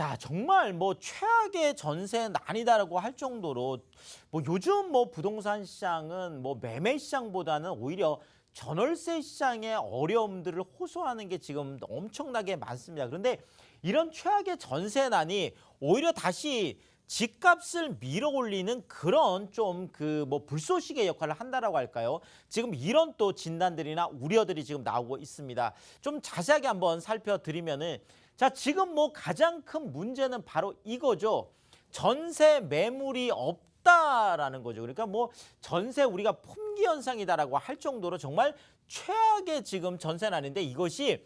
자, 정말 뭐 최악의 전세 난이다라고 할 정도로 뭐 요즘 뭐 부동산 시장은 뭐 매매 시장보다는 오히려 전월세 시장의 어려움들을 호소하는 게 지금 엄청나게 많습니다. 그런데 이런 최악의 전세난이 오히려 다시 집값을 밀어 올리는 그런 좀 그 뭐 불쏘시개 역할을 한다라고 할까요? 지금 이런 또 진단들이나 우려들이 지금 나오고 있습니다. 좀 자세하게 한번 살펴드리면은 자, 지금 뭐 가장 큰 문제는 바로 이거죠. 전세 매물이 없다라는 거죠. 그러니까 뭐 전세 우리가 품귀 현상이다라고 할 정도로 정말 최악의 지금 전세난인데 이것이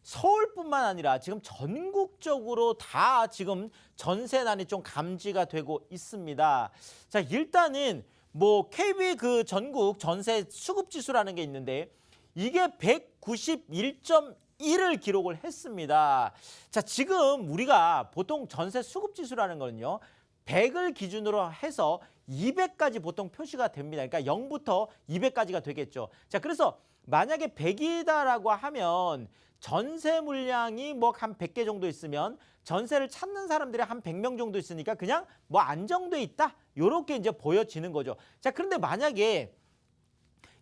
서울뿐만 아니라 지금 전국적으로 다 지금 전세난이 좀 감지가 되고 있습니다. 자, 일단은 뭐 KB 그 전국 전세 수급 지수라는 게 있는데 이게 191.1을 기록을 했습니다. 자, 지금 우리가 보통 전세 수급 지수라는 거는요. 100을 기준으로 해서 200까지 보통 표시가 됩니다. 그러니까 0부터 200까지가 되겠죠. 자, 그래서 만약에 100이다라고 하면 전세 물량이 뭐 한 100개 정도 있으면 전세를 찾는 사람들이 한 100명 정도 있으니까 그냥 뭐 안정돼 있다. 요렇게 이제 보여지는 거죠. 자, 그런데 만약에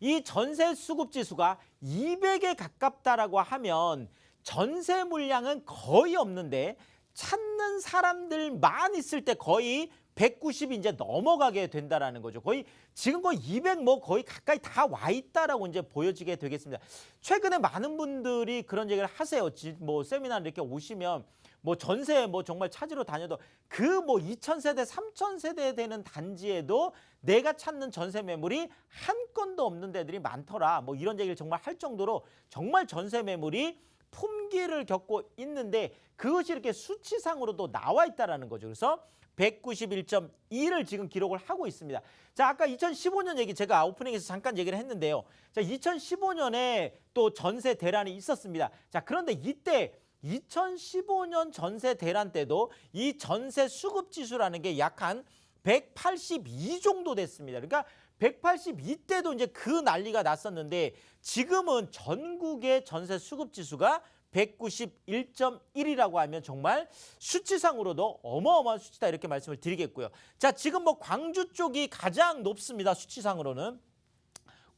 이 전세 수급 지수가 200에 가깝다라고 하면 전세 물량은 거의 없는데 찾는 사람들만 있을 때 거의 190이 이제 넘어가게 된다라는 거죠. 거의 지금 거의 200 뭐 거의 가까이 다 와 있다라고 이제 보여지게 되겠습니다. 최근에 많은 분들이 그런 얘기를 하세요. 뭐 세미나 이렇게 오시면 뭐 전세 뭐 정말 찾으러 다녀도 그 뭐 2000세대, 3000세대 되는 단지에도 내가 찾는 전세 매물이 한 건도 없는 데들이 많더라. 뭐 이런 얘기를 정말 할 정도로 정말 전세 매물이 품귀를 겪고 있는데 그것이 이렇게 수치상으로도 나와 있다라는 거죠. 그래서 191.2를 지금 기록을 하고 있습니다. 자, 아까 2015년 얘기 제가 오프닝에서 잠깐 얘기를 했는데요. 자, 2015년에 또 전세 대란이 있었습니다. 자, 그런데 이때 2015년 전세 대란 때도 이 전세 수급 지수라는 게 약 한 182 정도 됐습니다. 그러니까 182 때도 이제 그 난리가 났었는데 지금은 전국의 전세 수급 지수가 191.1이라고 하면 정말 수치상으로도 어마어마한 수치다 이렇게 말씀을 드리겠고요. 자, 지금 뭐 광주 쪽이 가장 높습니다. 수치상으로는.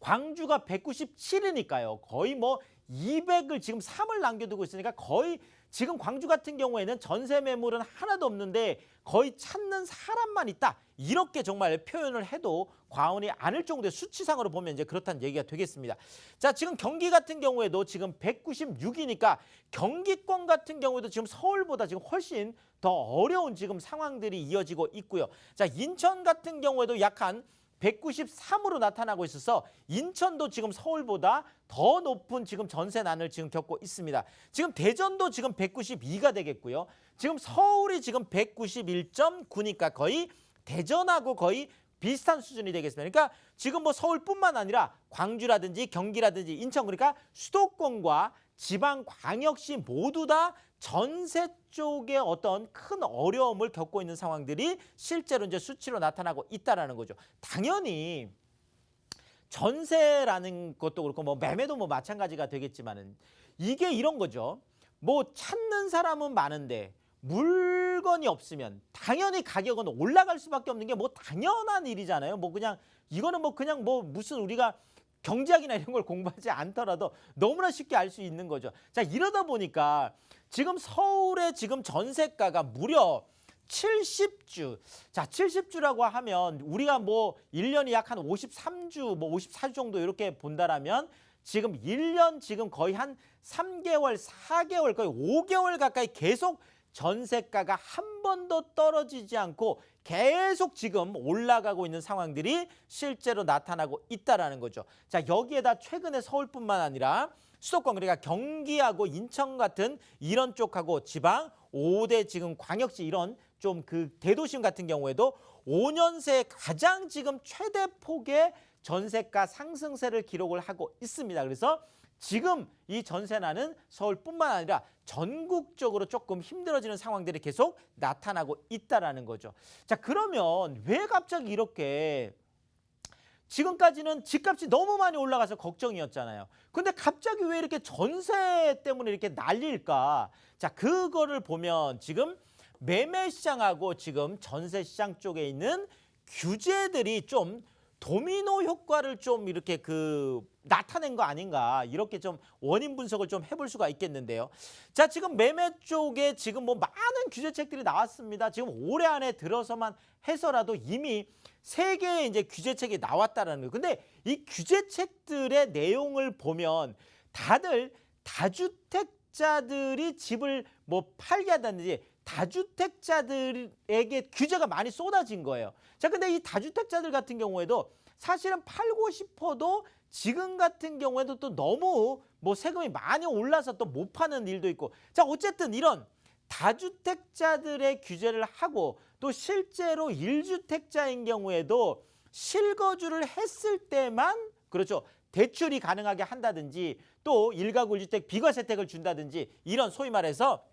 광주가 197이니까요. 거의 뭐 200을 지금 3을 남겨두고 있으니까 거의 지금 광주 같은 경우에는 전세 매물은 하나도 없는데 거의 찾는 사람만 있다. 이렇게 정말 표현을 해도 과언이 아닐 정도의 수치상으로 보면 이제 그렇다는 얘기가 되겠습니다. 자, 지금 경기 같은 경우에도 지금 196이니까 경기권 같은 경우에도 지금 서울보다 지금 훨씬 더 어려운 지금 상황들이 이어지고 있고요. 자, 인천 같은 경우에도 약한 193으로 나타나고 있어서 인천도 지금 서울보다 더 높은 지금 전세난을 지금 겪고 있습니다. 지금 대전도 지금 192가 되겠고요. 지금 서울이 지금 191.9니까 거의 대전하고 거의 비슷한 수준이 되겠습니다. 그러니까 지금 뭐 서울뿐만 아니라 광주라든지 경기라든지 인천 그러니까 수도권과 지방 광역시 모두 다 전세 쪽에 어떤 큰 어려움을 겪고 있는 상황들이 실제로 이제 수치로 나타나고 있다라는 거죠. 당연히 전세라는 것도 그렇고 뭐 매매도 뭐 마찬가지가 되겠지만은 이게 이런 거죠. 뭐 찾는 사람은 많은데 물건이 없으면 당연히 가격은 올라갈 수밖에 없는 게 뭐 당연한 일이잖아요. 뭐 그냥 이거는 뭐 그냥 뭐 무슨 우리가 경제학이나 이런 걸 공부하지 않더라도 너무나 쉽게 알 수 있는 거죠. 자, 이러다 보니까 지금 서울의 지금 전세가가 무려 70주. 자, 70주라고 하면 우리가 뭐 1년이 약 한 53주, 뭐 54주 정도 이렇게 본다라면 지금 1년 지금 거의 한 3개월, 4개월, 거의 5개월 가까이 계속 전세가가 한 번도 떨어지지 않고 계속 지금 올라가고 있는 상황들이 실제로 나타나고 있다라는 거죠. 자, 여기에다 최근에 서울뿐만 아니라 수도권 그러니까 경기하고 인천 같은 이런 쪽하고 지방 5대 지금 광역시 이런 좀 그 대도심 같은 경우에도 5년 새에 가장 지금 최대 폭의 전세가 상승세를 기록을 하고 있습니다. 그래서 지금 이 전세난은 서울뿐만 아니라 전국적으로 조금 힘들어지는 상황들이 계속 나타나고 있다라는 거죠. 자, 그러면 왜 갑자기 이렇게 지금까지는 집값이 너무 많이 올라가서 걱정이었잖아요. 근데 갑자기 왜 이렇게 전세 때문에 이렇게 난리일까? 자, 그거를 보면 지금 매매 시장하고 지금 전세 시장 쪽에 있는 규제들이 좀 도미노 효과를 좀 이렇게 나타낸 거 아닌가, 이렇게 좀 원인 분석을 좀 해볼 수가 있겠는데요. 자, 지금 매매 쪽에 지금 뭐 많은 규제책들이 나왔습니다. 지금 올해 안에 들어서만 해서라도 이미 3개의 이제 규제책이 나왔다라는 거예요. 근데 이 규제책들의 내용을 보면 다들 다주택자들이 집을 뭐 팔게 한다든지 다주택자들에게 규제가 많이 쏟아진 거예요. 자, 근데 이 다주택자들 같은 경우에도 사실은 팔고 싶어도 지금 같은 경우에도 또 너무 뭐 세금이 많이 올라서 또 못 파는 일도 있고. 자, 어쨌든 이런 다주택자들의 규제를 하고 또 실제로 1주택자인 경우에도 실거주를 했을 때만, 그렇죠, 대출이 가능하게 한다든지 또 1가구 1주택 비과세 혜택을 준다든지, 이런 소위 말해서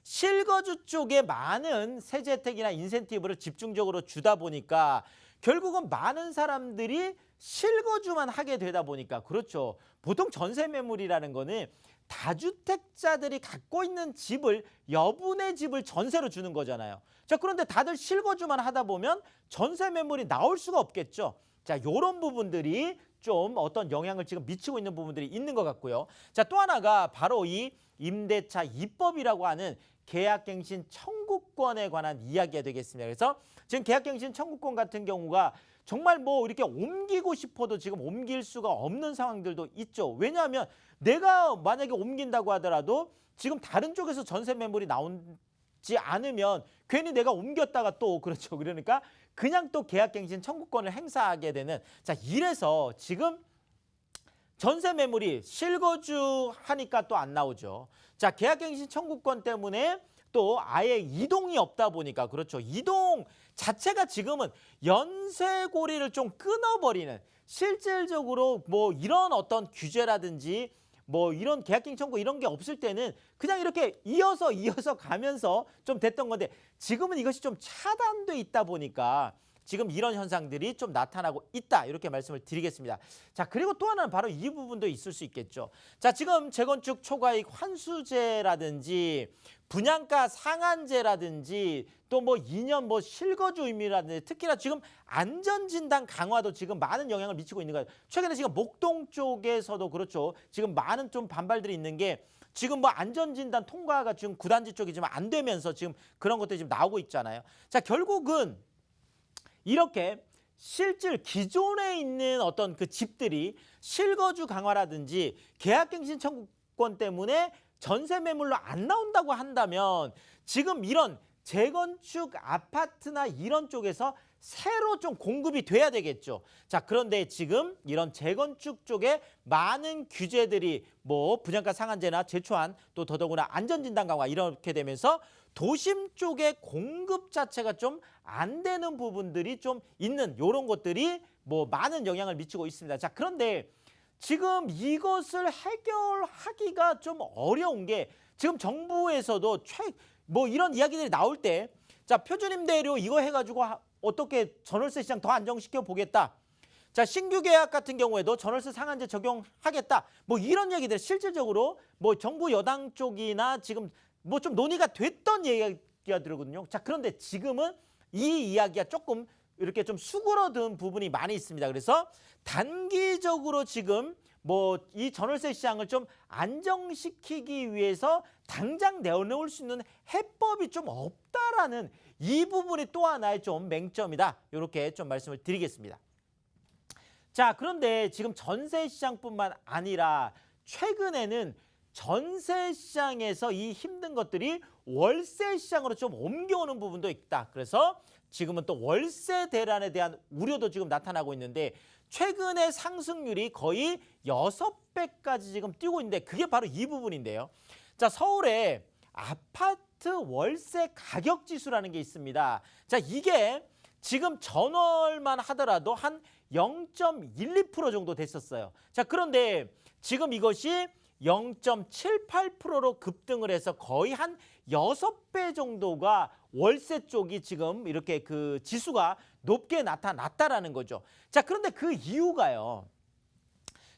실거주 쪽에 많은 세제 혜택이나 인센티브를 집중적으로 주다 보니까 결국은 많은 사람들이 실거주만 하게 되다 보니까, 그렇죠, 보통 전세 매물이라는 거는 다주택자들이 갖고 있는 집을, 여분의 집을 전세로 주는 거잖아요. 자, 그런데 다들 실거주만 하다 보면 전세 매물이 나올 수가 없겠죠. 자, 요런 부분들이 좀 어떤 영향을 지금 미치고 있는 부분들이 있는 것 같고요. 자, 또 하나가 바로 이 임대차 2법이라고 하는 계약갱신 청구권에 관한 이야기가 되겠습니다. 그래서 지금 계약갱신 청구권 같은 경우가 정말 뭐 이렇게 옮기고 싶어도 지금 옮길 수가 없는 상황들도 있죠. 왜냐하면 내가 만약에 옮긴다고 하더라도 지금 다른 쪽에서 전세 매물이 나오지 않으면 괜히 내가 옮겼다가 또, 그렇죠, 그러니까 그냥 또 계약갱신 청구권을 행사하게 되는, 자, 이래서 지금 전세 매물이 실거주 하니까 또 안 나오죠. 자, 계약갱신 청구권 때문에 또 아예 이동이 없다 보니까, 그렇죠, 이동 자체가 지금은 연쇄고리를 좀 끊어버리는, 실질적으로 뭐 이런 어떤 규제라든지 뭐 이런 계약갱신 청구 이런 게 없을 때는 그냥 이렇게 이어서 가면서 좀 됐던 건데, 지금은 이것이 좀 차단돼 있다 보니까 지금 이런 현상들이 좀 나타나고 있다, 이렇게 말씀을 드리겠습니다. 자, 그리고 또 하나는 바로 이 부분도 있을 수 있겠죠. 자, 지금 재건축 초과이익 환수제라든지 분양가 상한제라든지 또 뭐 2년 뭐 실거주 의무라든지, 특히나 지금 안전진단 강화도 지금 많은 영향을 미치고 있는 거예요. 최근에 지금 목동 쪽에서도, 그렇죠, 지금 많은 좀 반발들이 있는 게, 지금 뭐 안전진단 통과가 지금 구단지 쪽이 지금 안 되면서 지금 그런 것들이 지금 나오고 있잖아요. 자, 결국은 이렇게 실질 기존에 있는 어떤 그 집들이 실거주 강화라든지 계약갱신 청구권 때문에 전세 매물로 안 나온다고 한다면, 지금 이런 재건축 아파트나 이런 쪽에서 새로 좀 공급이 돼야 되겠죠. 자, 그런데 지금 이런 재건축 쪽에 많은 규제들이 뭐 분양가 상한제나 재초안, 또 더더구나 안전진단 강화 이렇게 되면서 도심 쪽의 공급 자체가 좀 안 되는 부분들이 좀 있는, 이런 것들이 뭐 많은 영향을 미치고 있습니다. 자, 그런데 지금 이것을 해결하기가 좀 어려운 게, 지금 정부에서도 뭐 이런 이야기들이 나올 때, 자, 표준임대료 이거 해가지고 어떻게 전월세 시장 더 안정시켜 보겠다. 자, 신규 계약 같은 경우에도 전월세 상한제 적용하겠다. 뭐 이런 얘기들 실질적으로 뭐 정부 여당 쪽이나 지금 뭐 좀 논의가 됐던 얘기가 들거든요. 자, 그런데 지금은 이 이야기가 조금 이렇게 좀 수그러든 부분이 많이 있습니다. 그래서 단기적으로 지금 뭐 이 전월세 시장을 좀 안정시키기 위해서 당장 내놓을 수 있는 해법이 좀 없다라는, 이 부분이 또 하나의 좀 맹점이다, 이렇게 좀 말씀을 드리겠습니다. 자, 그런데 지금 전세 시장뿐만 아니라 최근에는 전세 시장에서 이 힘든 것들이 월세 시장으로 좀 옮겨오는 부분도 있다. 그래서 지금은 또 월세 대란에 대한 우려도 지금 나타나고 있는데, 최근에 상승률이 거의 6배까지 지금 뛰고 있는데, 그게 바로 이 부분인데요. 자, 서울에 아파트 월세 가격 지수라는 게 있습니다. 자, 이게 지금 전월만 하더라도 한 0.12% 정도 됐었어요. 자, 그런데 지금 이것이 0.78%로 급등을 해서 거의 한 6배 정도가 월세 쪽이 지금 이렇게 그 지수가 높게 나타났다라는 거죠. 자, 그런데 그 이유가요.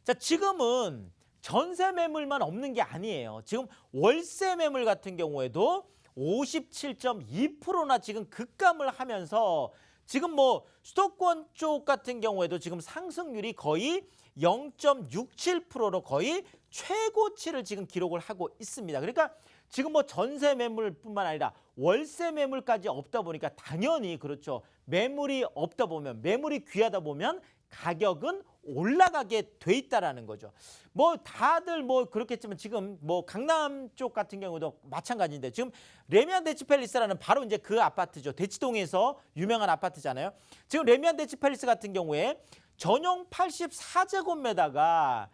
자, 지금은 전세 매물만 없는 게 아니에요. 지금 월세 매물 같은 경우에도 57.2%나 지금 급감을 하면서 지금 뭐 수도권 쪽 같은 경우에도 지금 상승률이 거의 0.67%로 거의 최고치를 지금 기록을 하고 있습니다. 그러니까 지금 뭐 전세 매물뿐만 아니라 월세 매물까지 없다 보니까 당연히 그렇죠. 매물이 없다 보면, 매물이 귀하다 보면 가격은 올라가게 돼 있다라는 거죠. 뭐 다들 뭐 그렇겠지만 지금 뭐 강남 쪽 같은 경우도 마찬가지인데 지금 레미안 대치팰리스라는 바로 이제 그 아파트죠. 대치동에서 유명한 아파트잖아요. 지금 레미안 대치팰리스 같은 경우에 전용 84제곱미터가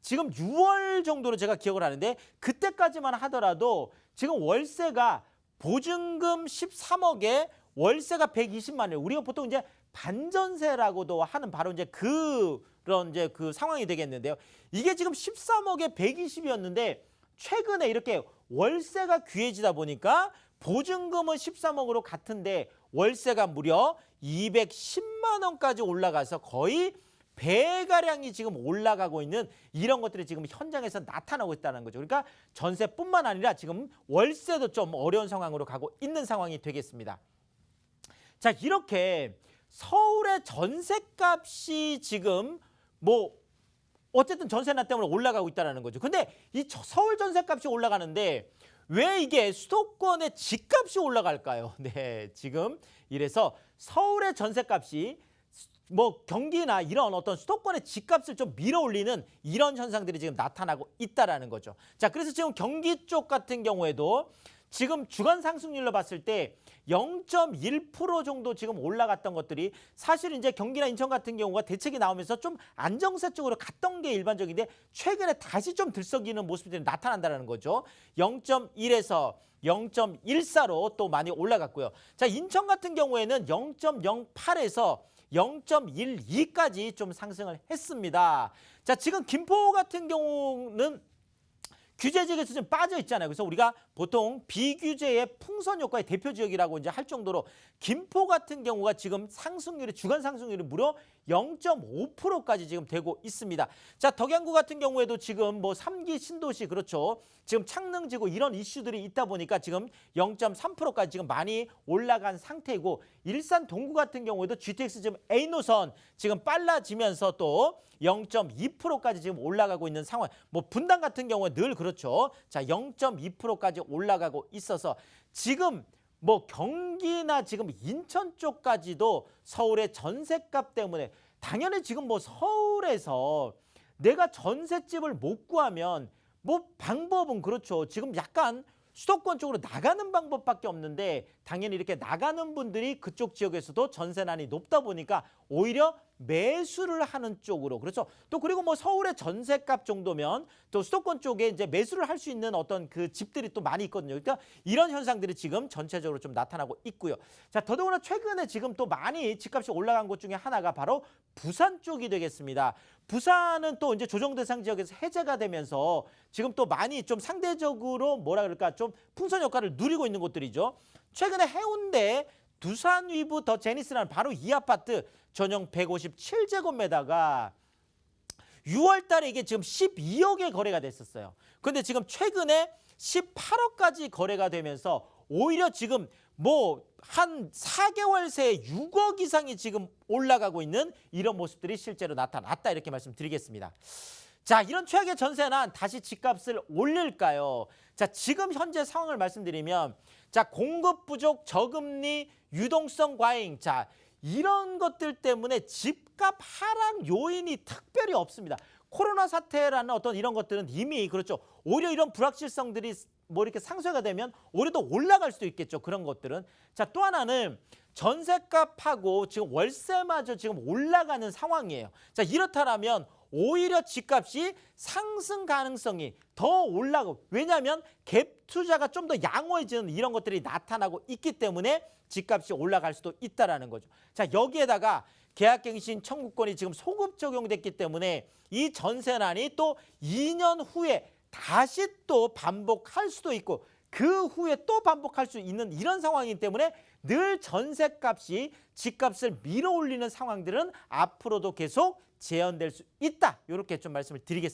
지금 6월 정도로 제가 기억을 하는데 그때까지만 하더라도 지금 월세가 보증금 13억에 월세가 120만 원. 우리가 보통 이제 반전세라고도 하는 바로 이제 그런 이제 그 상황이 되겠는데요. 이게 지금 13억에 120이었는데 최근에 이렇게 월세가 귀해지다 보니까 보증금은 13억으로 같은데 월세가 무려 210만 원까지 올라가서 거의 배가량이 지금 올라가고 있는 이런 것들이 지금 현장에서 나타나고 있다는 거죠. 그러니까 전세뿐만 아니라 지금 월세도 좀 어려운 상황으로 가고 있는 상황이 되겠습니다. 자, 이렇게 서울의 전세값이 지금 뭐 어쨌든 전세나 때문에 올라가고 있다는 거죠. 근데 이 서울 전세값이 올라가는데 왜 이게 수도권의 집값이 올라갈까요? 네, 지금 이래서 서울의 전세값이 뭐 경기나 이런 어떤 수도권의 집값을 좀 밀어올리는 이런 현상들이 지금 나타나고 있다라는 거죠. 자, 그래서 지금 경기 쪽 같은 경우에도 지금 주간 상승률로 봤을 때 0.1% 정도 지금 올라갔던 것들이 사실 이제 경기나 인천 같은 경우가 대책이 나오면서 좀 안정세 쪽으로 갔던 게 일반적인데 최근에 다시 좀 들썩이는 모습들이 나타난다는 거죠. 0.1에서 0.14로 또 많이 올라갔고요. 자, 인천 같은 경우에는 0.08에서 0.12까지 좀 상승을 했습니다. 자, 지금 김포 같은 경우는 규제 지역에서 좀 빠져 있잖아요. 그래서 우리가 보통 비규제의 풍선 효과의 대표 지역이라고 이제 할 정도로 김포 같은 경우가 지금 상승률이 주간 상승률이 무려 0.5%까지 지금 되고 있습니다. 자, 덕양구 같은 경우에도 지금 뭐 3기 신도시 그렇죠. 지금 창릉지구 이런 이슈들이 있다 보니까 지금 0.3%까지 지금 많이 올라간 상태이고 일산 동구 같은 경우에도 GTX 지금 A 노선 지금 빨라지면서 또 0.2%까지 지금 올라가고 있는 상황. 뭐 분당 같은 경우에 늘 그렇죠. 자, 0.2%까지 올라가고 있어서 지금 뭐 경기나 지금 인천 쪽까지도 서울의 전셋값 때문에 당연히 지금 뭐 서울에서 내가 전셋집을 못 구하면 뭐 방법은 그렇죠. 지금 약간 수도권 쪽으로 나가는 방법밖에 없는데 당연히 이렇게 나가는 분들이 그쪽 지역에서도 전세난이 높다 보니까 오히려 매수를 하는 쪽으로 그렇죠. 또 그리고 뭐 서울의 전세값 정도면 또 수도권 쪽에 이제 매수를 할 수 있는 어떤 그 집들이 또 많이 있거든요. 그러니까 이런 현상들이 지금 전체적으로 좀 나타나고 있고요. 자, 더더구나 최근에 지금 또 많이 집값이 올라간 곳 중에 하나가 바로 부산 쪽이 되겠습니다. 부산은 또 이제 조정 대상 지역에서 해제가 되면서 지금 또 많이 좀 상대적으로 뭐라 그럴까 좀 풍선 효과를 누리고 있는 곳들이죠. 최근에 해운대 두산 위브 더 제니스라는 바로 이 아파트 전용 157제곱미터가 6월 달에 이게 지금 12억에 거래가 됐었어요. 그런데 지금 최근에 18억까지 거래가 되면서 오히려 지금 뭐 한 4개월 새에 6억 이상이 지금 올라가고 있는 이런 모습들이 실제로 나타났다 이렇게 말씀드리겠습니다. 자, 이런 최악의 전세난 다시 집값을 올릴까요? 자, 지금 현재 상황을 말씀드리면 자, 공급 부족, 저금리, 유동성 과잉, 자, 이런 것들 때문에 집값 하락 요인이 특별히 없습니다. 코로나 사태라는 어떤 이런 것들은 이미 그렇죠. 오히려 이런 불확실성들이 뭐 이렇게 상쇄가 되면 오히려 더 올라갈 수도 있겠죠. 그런 것들은. 자, 또 하나는 전세값하고 지금 월세마저 지금 올라가는 상황이에요. 자, 이렇다면 오히려 집값이 상승 가능성이 더 올라가고 왜냐하면 갭 투자가 좀 더 양호해지는 이런 것들이 나타나고 있기 때문에 집값이 올라갈 수도 있다라는 거죠. 자, 여기에다가 계약갱신 청구권이 지금 소급 적용됐기 때문에 이 전세난이 또 2년 후에 다시 또 반복할 수도 있고 그 후에 또 반복할 수 있는 이런 상황이기 때문에 늘 전세값이 집값을 밀어올리는 상황들은 앞으로도 계속 재현될 수 있다. 이렇게 좀 말씀을 드리겠습니다.